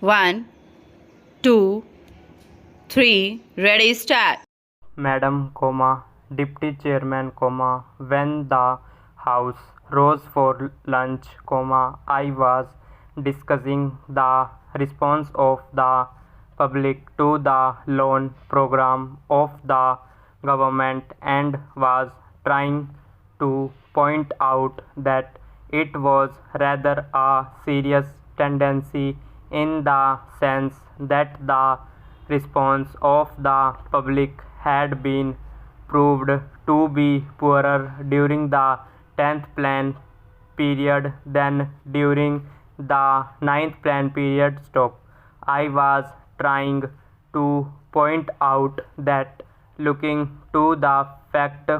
One, two, three, ready, start. Madam, Deputy Chairman, when the House rose for lunch, I was discussing the response of the public to the loan program of the government and was trying to point out that it was rather a serious tendency in the sense that the response of the public had been proved to be poorer during the 10th plan period than during the 9th plan period. I was trying to point out that looking to the fact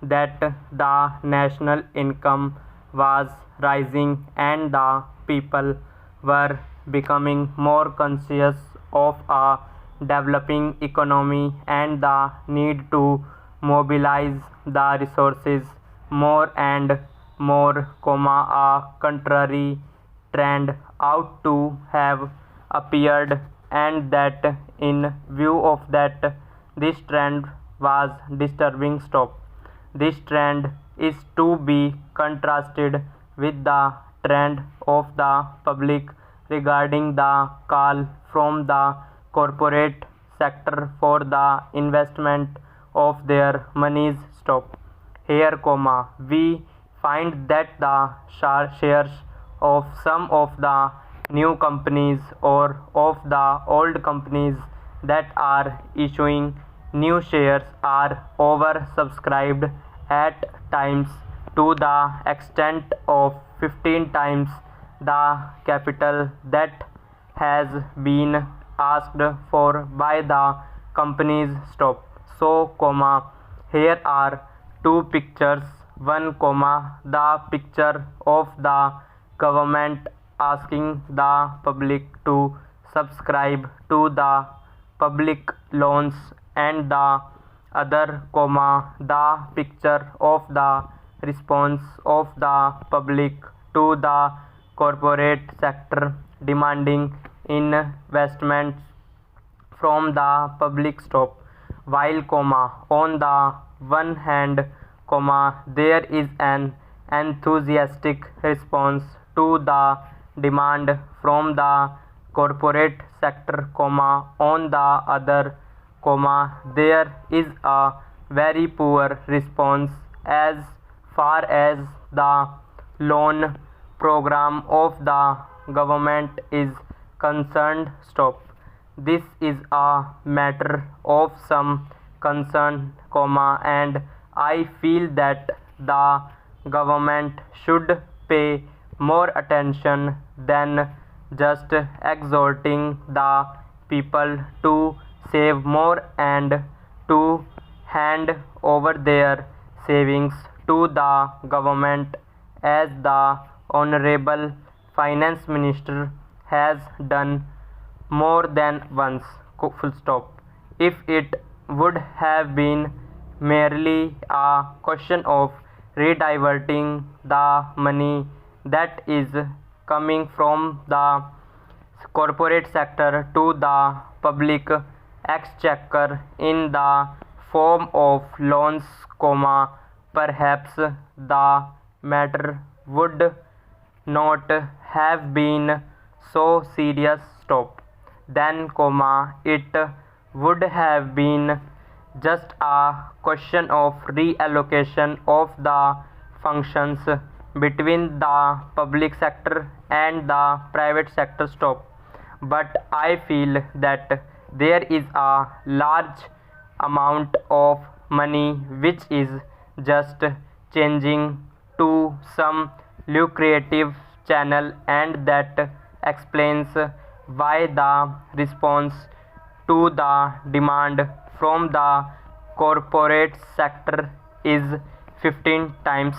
that the national income was rising and the people were becoming more conscious of a developing economy and the need to mobilize the resources more and more, a contrary trend ought to have appeared, and that in view of that this trend was disturbing. This trend is to be contrasted with the trend of the public regarding the call from the corporate sector for the investment of their monies. Here, we find that the shares of some of the new companies or of the old companies that are issuing new shares are oversubscribed at times to the extent of 15 times the capital that has been asked for by the companies. So, here are two pictures. One, the picture of the government asking the public to subscribe to the public loans, and the other, the picture of the response of the public to the corporate sector demanding investments from the public. While, on the one hand, there is an enthusiastic response to the demand from the corporate sector, on the other, there is a very poor response as far as the loan program of the government is concerned. This is a matter of some concern, and I feel that the government should pay more attention than just exhorting the people to save more and to hand over their savings to the government, as the Honorable Finance Minister has done more than once. If it would have been merely a question of rediverting the money that is coming from the corporate sector to the public exchequer in the form of loans, perhaps the matter would not have been so serious. Then, it would have been just a question of reallocation of the functions between the public sector and the private sector. But I feel that there is a large amount of money which is just changing to some lucrative channel, and that explains why the response to the demand from the corporate sector is 15 times.